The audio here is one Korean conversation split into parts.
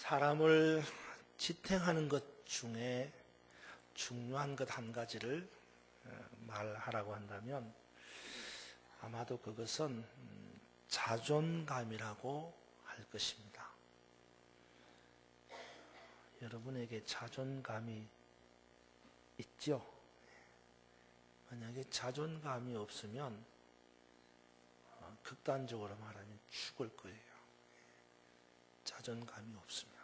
사람을 지탱하는 것 중에 중요한 것 한 가지를 말하라고 한다면 아마도 그것은 자존감이라고 할 것입니다. 여러분에게 자존감이 있죠? 만약에 자존감이 없으면 극단적으로 말하면 죽을 거예요. 자존감이 없으면.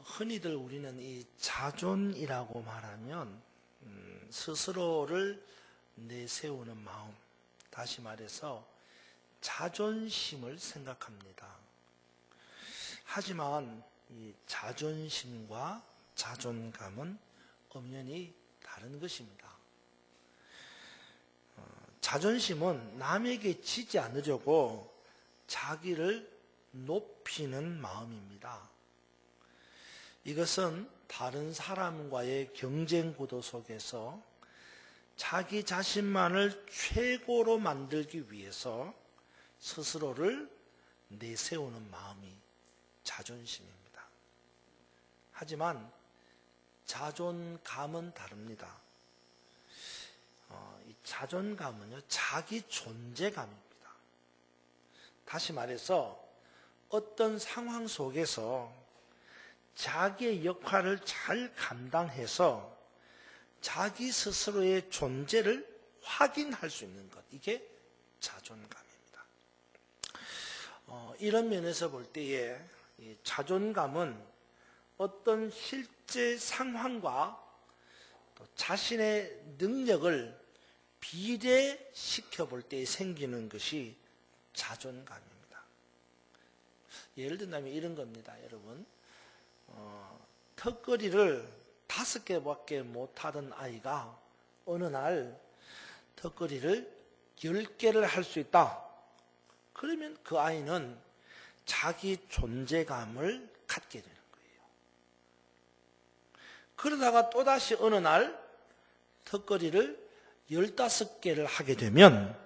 흔히들 우리는 이 자존이라고 말하면 스스로를 내세우는 마음, 다시 말해서 자존심을 생각합니다. 하지만 이 자존심과 자존감은 엄연히 다른 것입니다. 자존심은 남에게 지지 않으려고 자기를 높이는 마음입니다. 이것은 다른 사람과의 경쟁 구도 속에서 자기 자신만을 최고로 만들기 위해서 스스로를 내세우는 마음이 자존심입니다. 하지만 자존감은 다릅니다. 이 자존감은요, 자기 존재감입니다. 다시 말해서 어떤 상황 속에서 자기의 역할을 잘 감당해서 자기 스스로의 존재를 확인할 수 있는 것, 이게 자존감입니다. 이런 면에서 볼 때에 이 자존감은 어떤 실제 상황과 또 자신의 능력을 비례시켜 볼 때 생기는 것이 자존감입니다. 예를 든다면 이런 겁니다, 여러분. 턱걸이를 5개밖에 못하던 아이가 어느 날 턱걸이를 10개를 할 수 있다. 그러면 그 아이는 자기 존재감을 갖게 되는 거예요. 그러다가 또다시 어느 날 턱걸이를 15개를 하게 되면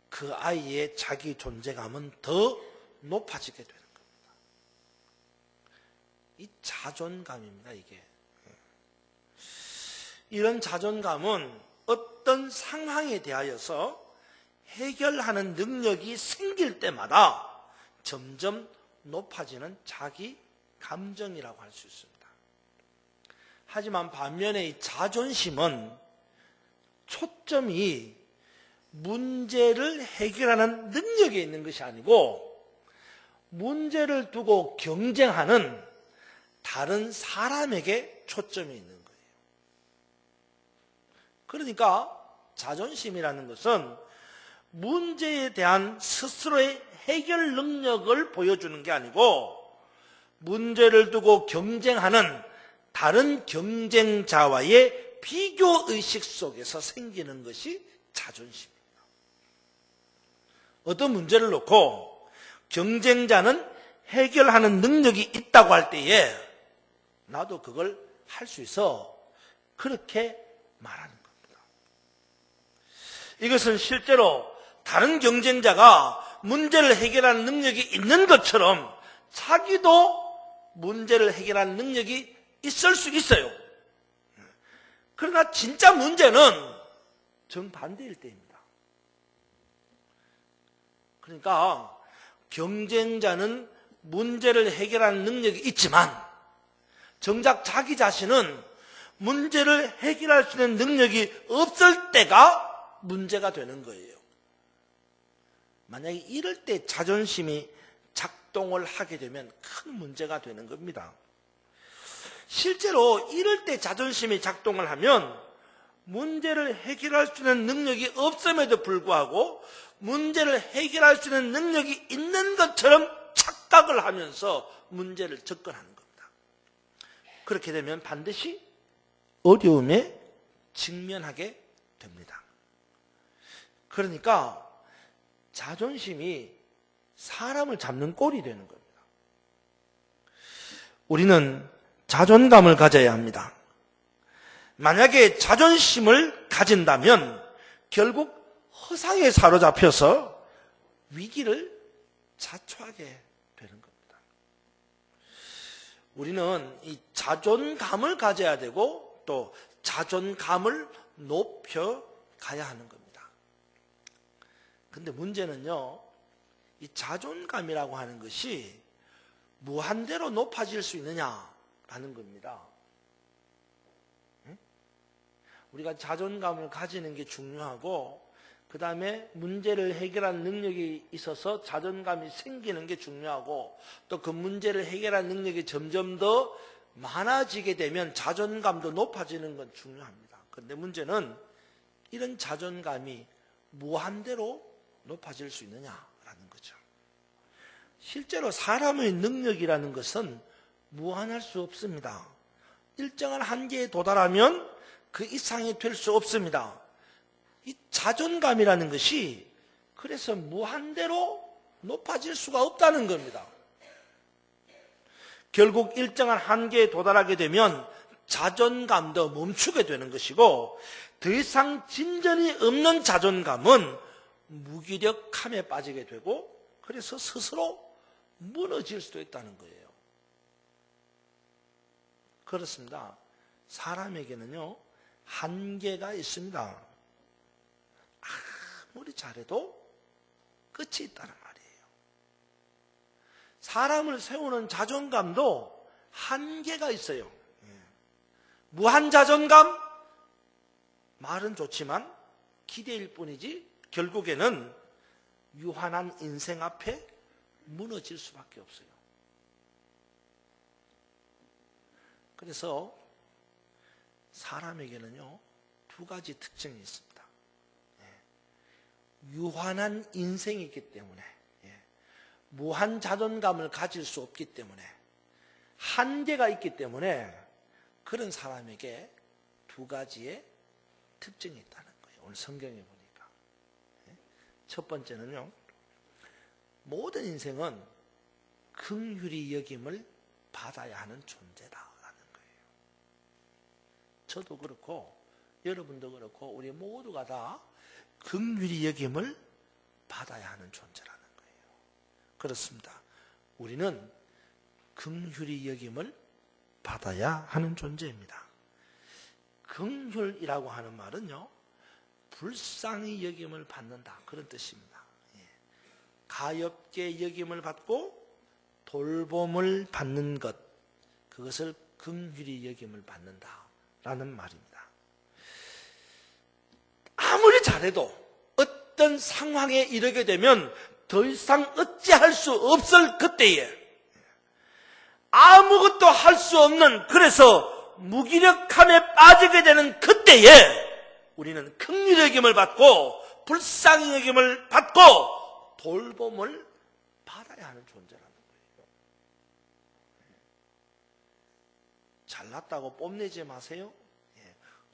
그 아이의 자기 존재감은 더 높아지게 되는 겁니다. 이 자존감입니다, 이게. 이런 자존감은 어떤 상황에 대하여서 해결하는 능력이 생길 때마다 점점 높아지는 자기 감정이라고 할 수 있습니다. 하지만 반면에 이 자존심은 초점이 문제를 해결하는 능력에 있는 것이 아니고 문제를 두고 경쟁하는 다른 사람에게 초점이 있는 거예요. 그러니까 자존심이라는 것은 문제에 대한 스스로의 해결 능력을 보여주는 게 아니고 문제를 두고 경쟁하는 다른 경쟁자와의 비교의식 속에서 생기는 것이 자존심입니다. 어떤 문제를 놓고 경쟁자는 해결하는 능력이 있다고 할 때에 나도 그걸 할 수 있어, 그렇게 말하는 겁니다. 이것은 실제로 다른 경쟁자가 문제를 해결하는 능력이 있는 것처럼 자기도 문제를 해결하는 능력이 있을 수 있어요. 그러나 진짜 문제는 정반대일 때입니다. 그러니까 경쟁자는 문제를 해결하는 능력이 있지만 정작 자기 자신은 문제를 해결할 수 있는 능력이 없을 때가 문제가 되는 거예요. 만약에 이럴 때 자존심이 작동을 하게 되면 큰 문제가 되는 겁니다. 실제로 이럴 때 자존심이 작동을 하면 문제를 해결할 수 있는 능력이 없음에도 불구하고 문제를 해결할 수 있는 능력이 있는 것처럼 착각을 하면서 문제를 접근하는 겁니다. 그렇게 되면 반드시 어려움에 직면하게 됩니다. 그러니까 자존심이 사람을 잡는 꼴이 되는 겁니다. 우리는 자존감을 가져야 합니다. 만약에 자존심을 가진다면 결국 허상에 사로잡혀서 위기를 자초하게 되는 겁니다. 우리는 이 자존감을 가져야 되고 또 자존감을 높여가야 하는 겁니다. 근데 문제는요, 이 자존감이라고 하는 것이 무한대로 높아질 수 있느냐라는 겁니다. 우리가 자존감을 가지는 게 중요하고 그 다음에 문제를 해결하는 능력이 있어서 자존감이 생기는 게 중요하고 또 그 문제를 해결하는 능력이 점점 더 많아지게 되면 자존감도 높아지는 건 중요합니다. 그런데 문제는 이런 자존감이 무한대로 높아질 수 있느냐라는 거죠. 실제로 사람의 능력이라는 것은 무한할 수 없습니다. 일정한 한계에 도달하면 그 이상이 될 수 없습니다. 이 자존감이라는 것이 그래서 무한대로 높아질 수가 없다는 겁니다. 결국 일정한 한계에 도달하게 되면 자존감도 멈추게 되는 것이고 더 이상 진전이 없는 자존감은 무기력함에 빠지게 되고 그래서 스스로 무너질 수도 있다는 거예요. 그렇습니다. 사람에게는요, 한계가 있습니다. 아무리 잘해도 끝이 있다는 말이에요. 사람을 세우는 자존감도 한계가 있어요. 무한 자존감? 말은 좋지만 기대일 뿐이지 결국에는 유한한 인생 앞에 무너질 수밖에 없어요. 그래서 사람에게는요, 두 가지 특징이 있습니다. 유한한 인생이 있기 때문에, 무한 자존감을 가질 수 없기 때문에, 한계가 있기 때문에 그런 사람에게 두 가지의 특징이 있다는 거예요. 오늘 성경에 보니까. 첫 번째는요, 모든 인생은 긍휼히 여김을 받아야 하는 존재다라는 거예요. 저도 그렇고 여러분도 그렇고 우리 모두가 다 긍휼히 여김을 받아야 하는 존재라는 거예요. 그렇습니다. 우리는 긍휼히 여김을 받아야 하는 존재입니다. 긍휼이라고 하는 말은요, 불쌍히 여김을 받는다, 그런 뜻입니다. 가엾게 여김을 받고 돌봄을 받는 것, 그것을 긍휼히 여김을 받는다라는 말입니다. 아무리 잘해도 어떤 상황에 이르게 되면 더 이상 어찌할 수 없을 그때에 아무것도 할 수 없는, 그래서 무기력함에 빠지게 되는 그때에 우리는 긍휼히 여김을 받고 불쌍히 여김을 받고 돌봄을 받아야 하는 존재라는 거예요. 잘났다고 뽐내지 마세요.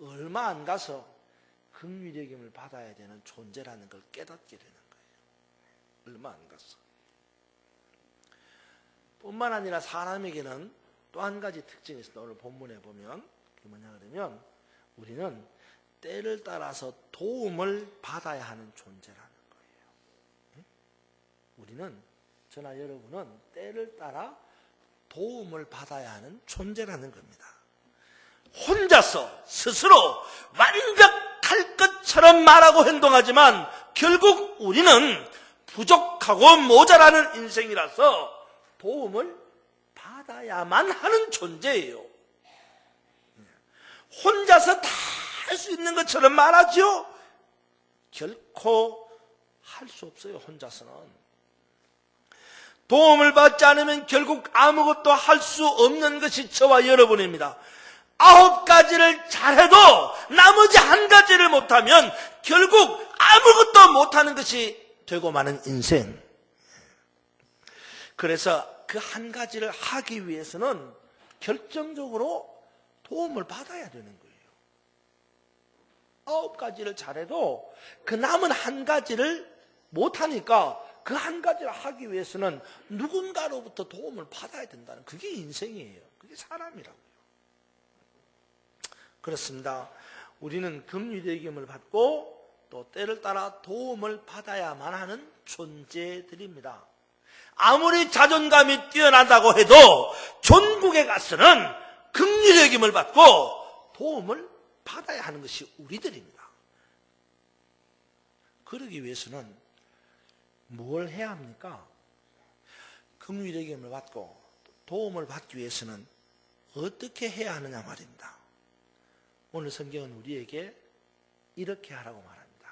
얼마 안 가서 긍휼히 여김을 받아야 되는 존재라는 걸 깨닫게 되는 거예요. 얼마 안 가서. 뿐만 아니라 사람에게는 또 한 가지 특징이 있습니다. 오늘 본문에 보면 그게 뭐냐 그러면 우리는 때를 따라서 도움을 받아야 하는 존재라는 거예요. 우리는, 저나 여러분은 때를 따라 도움을 받아야 하는 존재라는 겁니다. 혼자서 스스로 완벽할 것처럼 말하고 행동하지만 결국 우리는 부족하고 모자라는 인생이라서 도움을 받아야만 하는 존재예요. 혼자서 다 할 수 있는 것처럼 말하죠? 결코 할 수 없어요, 혼자서는. 도움을 받지 않으면 결국 아무것도 할 수 없는 것이 저와 여러분입니다. 9가지를 잘해도 나머지 1가지를 못하면 결국 아무것도 못하는 것이 되고 마는 인생. 그래서 그 1가지를 하기 위해서는 결정적으로 도움을 받아야 되는 거예요. 9가지를 잘해도 그 남은 1가지를 못하니까 그 1가지를 하기 위해서는 누군가로부터 도움을 받아야 된다는, 그게 인생이에요. 그게 사람이라고요. 그렇습니다. 우리는 긍휼히 여김을 받고 또 때를 따라 도움을 받아야만 하는 존재들입니다. 아무리 자존감이 뛰어난다고 해도 존국에 가서는 긍휼의 여김을 받고 도움을 받아야 하는 것이 우리들입니다. 그러기 위해서는 뭘 해야 합니까? 긍휼의 여김을 받고 도움을 받기 위해서는 어떻게 해야 하느냐 말입니다. 오늘 성경은 우리에게 이렇게 하라고 말합니다.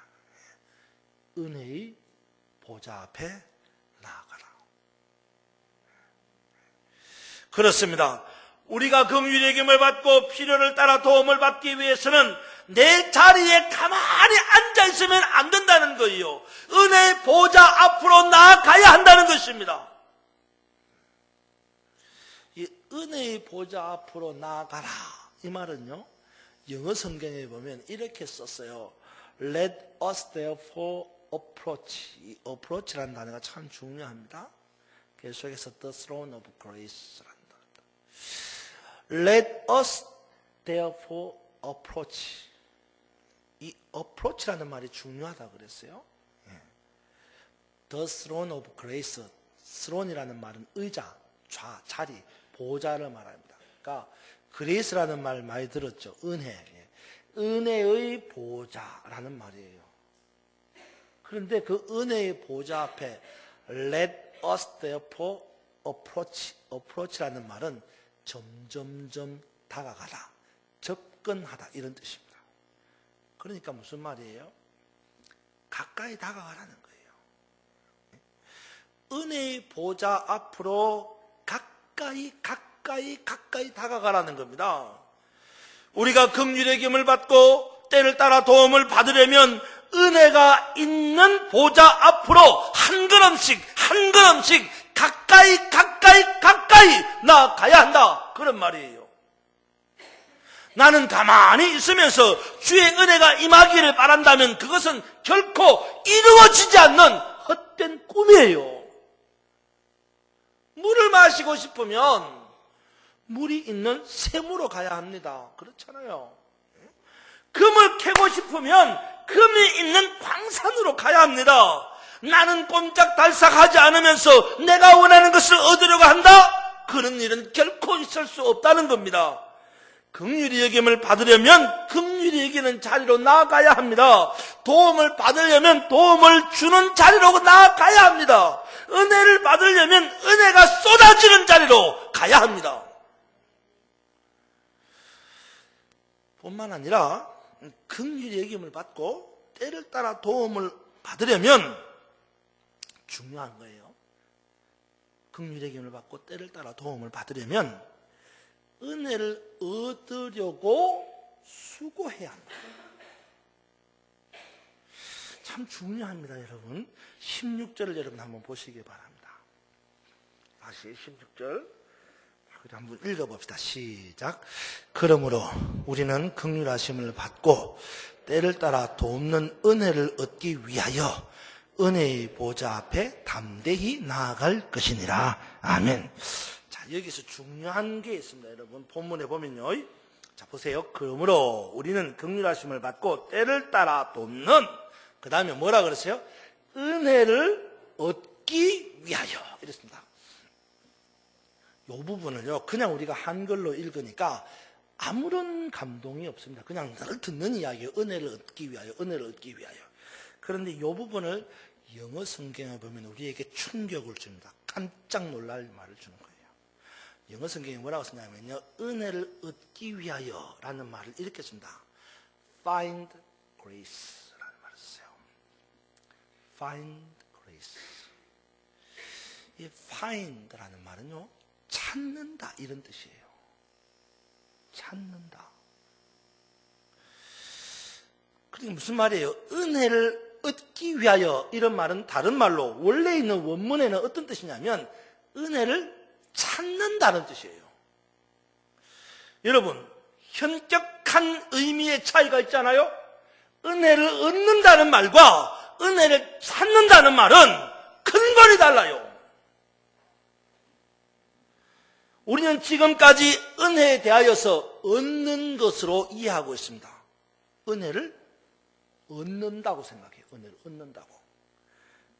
은혜의 보좌 앞에 나아가라. 그렇습니다. 우리가 긍휼의 여김을 받고 필요를 따라 도움을 받기 위해서는 내 자리에 가만히 앉아있으면 안 된다는 거예요. 은혜의 보좌 앞으로 나아가야 한다는 것입니다. 이 은혜의 보좌 앞으로 나아가라, 이 말은요, 영어 성경에 보면 이렇게 썼어요. Let us therefore approach. 이 approach라는 단어가 참 중요합니다. 계속해서 the throne of grace라는 단어입니다. Let us therefore approach. 이 approach라는 말이 중요하다고 그랬어요. The throne of grace. throne이라는 말은 의자, 자리, 보좌를 말합니다. 그러니까 그레이스라는 말 많이 들었죠. 은혜. 은혜의 보좌라는 말이에요. 그런데 그 은혜의 보좌 앞에 Let us therefore approach라는 말은 점점점 다가가다, 접근하다, 이런 뜻입니다. 그러니까 무슨 말이에요? 가까이 다가가라는 거예요. 은혜의 보좌 앞으로 가까이 다가가라는 겁니다. 우리가 긍휼의 여김을 받고 때를 따라 도움을 받으려면 은혜가 있는 보좌 앞으로 한 걸음씩 가까이 나아가야 한다, 그런 말이에요. 나는 가만히 있으면서 주의 은혜가 임하기를 바란다면 그것은 결코 이루어지지 않는 헛된 꿈이에요. 물을 마시고 싶으면 물이 있는 샘으로 가야 합니다. 그렇잖아요. 금을 캐고 싶으면 금이 있는 광산으로 가야 합니다. 나는 꼼짝달싹하지 않으면서 내가 원하는 것을 얻으려고 한다? 그런 일은 결코 있을 수 없다는 겁니다. 긍휼의 여김을 받으려면 긍휼이 여기는 자리로 나아가야 합니다. 도움을 받으려면 도움을 주는 자리로 나아가야 합니다. 은혜를 받으려면 은혜가 쏟아지는 자리로 가야 합니다. 뿐만 아니라 긍휼의 여김을 받고 때를 따라 도움을 받으려면 중요한 거예요. 긍휼의 여김을 받고 때를 따라 도움을 받으려면 은혜를 얻으려고 수고해야 합니다. 참 중요합니다, 여러분. 16절을 여러분 한번 보시기 바랍니다. 다시 16절 한번 읽어봅시다. 시작. 그러므로 우리는 긍휼하심을 받고 때를 따라 돕는 은혜를 얻기 위하여 은혜의 보좌 앞에 담대히 나아갈 것이니라. 아멘. 자, 여기서 중요한 게 있습니다, 여러분. 본문에 보면요. 자, 보세요. 그러므로 우리는 긍휼하심을 받고 때를 따라 돕는, 그 다음에 뭐라 그랬어요? 은혜를 얻기 위하여. 이랬습니다. 이 부분을요, 그냥 우리가 한글로 읽으니까 아무런 감동이 없습니다. 그냥 늘 듣는 이야기예요. 은혜를 얻기 위하여, 은혜를 얻기 위하여. 그런데 이 부분을 영어 성경에 보면 우리에게 충격을 줍니다. 깜짝 놀랄 말을 주는 거예요. 영어 성경에 뭐라고 쓰냐면요, 은혜를 얻기 위하여 라는 말을 이렇게 씁니다. Find grace 라는 말을 써요. Find grace. 이 find 라는 말은요, 찾는다, 이런 뜻이에요. 찾는다. 그게 무슨 말이에요? 은혜를 얻기 위하여, 이런 말은 다른 말로 원래 있는 원문에는 어떤 뜻이냐면 은혜를 찾는다는 뜻이에요. 여러분, 현격한 의미의 차이가 있잖아요. 은혜를 얻는다는 말과 은혜를 찾는다는 말은 근본이 달라요. 우리는 지금까지 은혜에 대하여서 얻는 것으로 이해하고 있습니다. 은혜를 얻는다고 생각해요. 은혜를 얻는다고.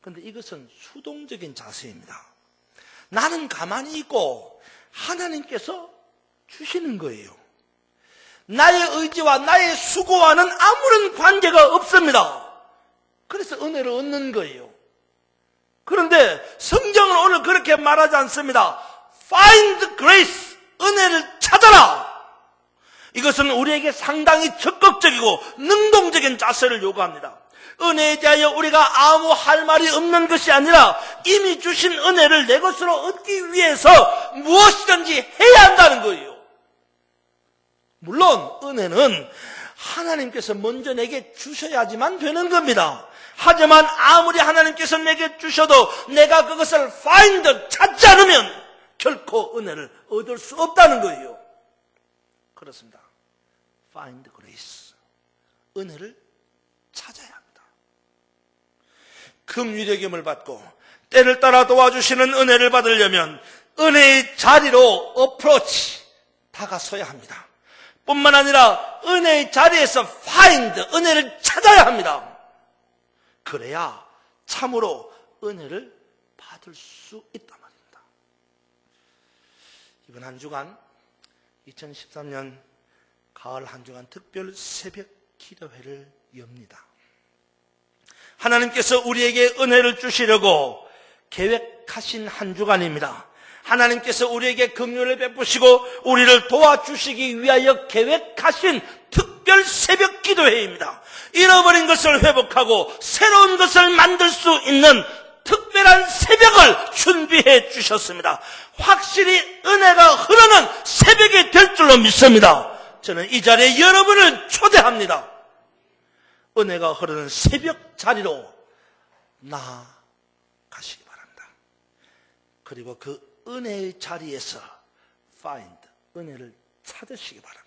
그런데 이것은 수동적인 자세입니다. 나는 가만히 있고 하나님께서 주시는 거예요. 나의 의지와 나의 수고와는 아무런 관계가 없습니다. 그래서 은혜를 얻는 거예요. 그런데 성경은 오늘 그렇게 말하지 않습니다. Find grace, 은혜를 찾아라. 이것은 우리에게 상당히 적극적이고 능동적인 자세를 요구합니다. 은혜에 대하여 우리가 아무 할 말이 없는 것이 아니라 이미 주신 은혜를 내 것으로 얻기 위해서 무엇이든지 해야 한다는 거예요. 물론 은혜는 하나님께서 먼저 내게 주셔야지만 되는 겁니다. 하지만 아무리 하나님께서 내게 주셔도 내가 그것을 find, 찾지 않으면 결코 은혜를 얻을 수 없다는 거예요. 그렇습니다. Find grace, 은혜를 찾아야 합니다. 금유대금을 받고 때를 따라 도와주시는 은혜를 받으려면 은혜의 자리로 approach, 다가서야 합니다. 뿐만 아니라 은혜의 자리에서 find, 은혜를 찾아야 합니다. 그래야 참으로 은혜를 받을 수 있단 말입니다. 이번 한 주간 2013년 가을 한 주간 특별 새벽 기도회를 엽니다. 하나님께서 우리에게 은혜를 주시려고 계획하신 한 주간입니다. 하나님께서 우리에게 긍휼을 베푸시고 우리를 도와주시기 위하여 계획하신 특별 새벽 기도회입니다. 잃어버린 것을 회복하고 새로운 것을 만들 수 있는 특별한 새벽을 준비해 주셨습니다. 확실히 은혜가 흐르는 새벽이 될 줄로 믿습니다. 저는 이 자리에 여러분을 초대합니다. 은혜가 흐르는 새벽 자리로 나아가시기 바랍니다. 그리고 그 은혜의 자리에서 find, 은혜를 찾으시기 바랍니다.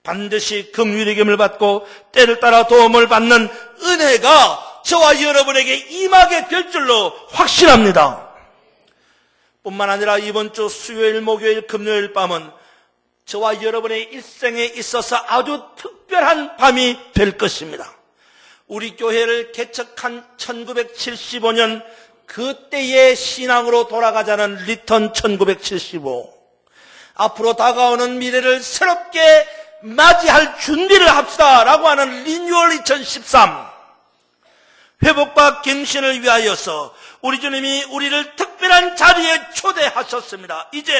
반드시 긍휼의 겸을 받고 때를 따라 도움을 받는 은혜가 저와 여러분에게 임하게 될 줄로 확신합니다. 뿐만 아니라 이번 주 수요일, 목요일, 금요일 밤은 저와 여러분의 일생에 있어서 아주 특별한 밤이 될 것입니다. 우리 교회를 개척한 1975년 그때의 신앙으로 돌아가자는 리턴 1975. 앞으로 다가오는 미래를 새롭게 맞이할 준비를 합시다라고 하는 리뉴얼 2013. 회복과 갱신을 위하여서 우리 주님이 우리를 특별한 자리에 초대하셨습니다. 이제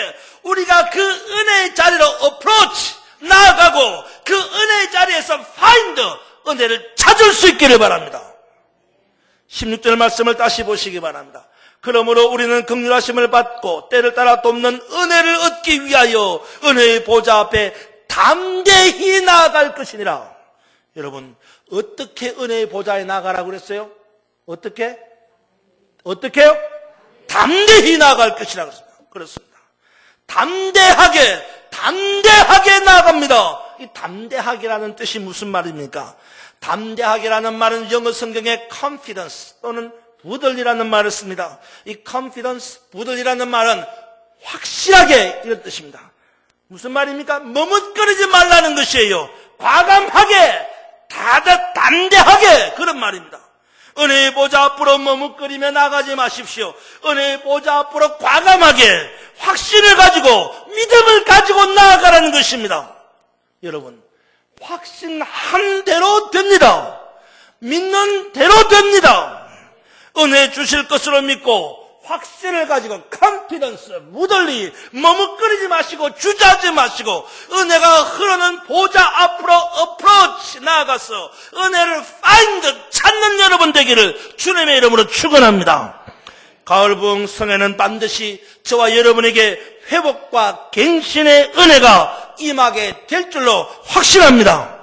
우리가 그 은혜의 자리로 approach, 나아가고 그 은혜의 자리에서 find, 은혜를 찾을 수 있기를 바랍니다. 16절 말씀을 다시 보시기 바랍니다. 그러므로 우리는 긍휼하심을 받고 때를 따라 돕는 은혜를 얻기 위하여 은혜의 보좌 앞에 담대히 나아갈 것이니라. 여러분, 어떻게 은혜의 보좌에 나아가라고 그랬어요? 어떻게요? 담대히 나아갈 것이라고 그랬습니다. 그렇습니다. 담대하게 나아갑니다. 이 담대하게라는 뜻이 무슨 말입니까? 담대하게라는 말은 영어 성경에 confidence 또는 부들리라는 말을 씁니다. 이 confidence, 부들리라는 말은 확실하게 이런 뜻입니다. 무슨 말입니까? 머뭇거리지 말라는 것이에요. 과감하게, 담대하게 그런 말입니다. 은혜의 보좌 앞으로 머뭇거리며 나가지 마십시오. 은혜의 보좌 앞으로 과감하게 확신을 가지고 믿음을 가지고 나아가라는 것입니다. 여러분, 확신한 대로 됩니다. 믿는 대로 됩니다. 은혜 주실 것으로 믿고 확신을 가지고 confidence, 무덜리, 머뭇거리지 마시고 주저하지 마시고 은혜가 흐르는 보좌 앞으로 approach, 나아가서 은혜를 find, 찾는 여러분 되기를 주님의 이름으로 축원합니다. 가을 부흥 성회는 반드시 저와 여러분에게 회복과 갱신의 은혜가 임하게 될 줄로 확신합니다.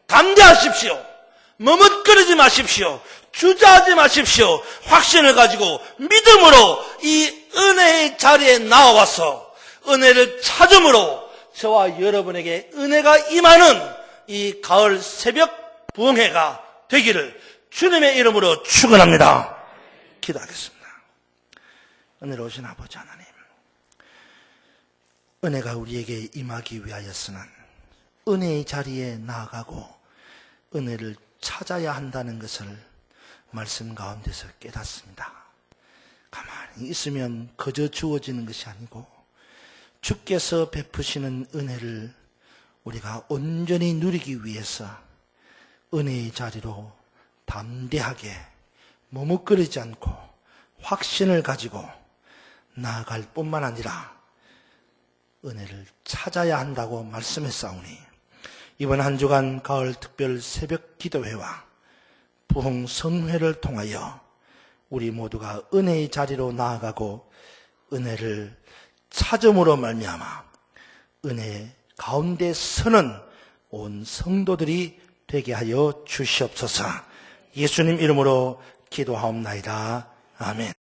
담대하십시오. 머뭇거리지 마십시오. 주저하지 마십시오. 확신을 가지고 믿음으로 이 은혜의 자리에 나와서 은혜를 찾음으로 저와 여러분에게 은혜가 임하는 이 가을 새벽 부흥회가 되기를 주님의 이름으로 축원합니다. 기도하겠습니다. 은혜로우신 아버지 하나님, 은혜가 우리에게 임하기 위하여서는 은혜의 자리에 나아가고 은혜를 찾아야 한다는 것을 말씀 가운데서 깨닫습니다. 가만히 있으면 그저 주어지는 것이 아니고 주께서 베푸시는 은혜를 우리가 온전히 누리기 위해서 은혜의 자리로 담대하게 머뭇거리지 않고 확신을 가지고 나아갈 뿐만 아니라 은혜를 찾아야 한다고 말씀했사오니 이번 한 주간 가을 특별 새벽 기도회와 부흥 성회를 통하여 우리 모두가 은혜의 자리로 나아가고 은혜를 찾음으로 말미암아 은혜 가운데 서는 온 성도들이 되게 하여 주시옵소서. 예수님 이름으로 기도하옵나이다. 아멘.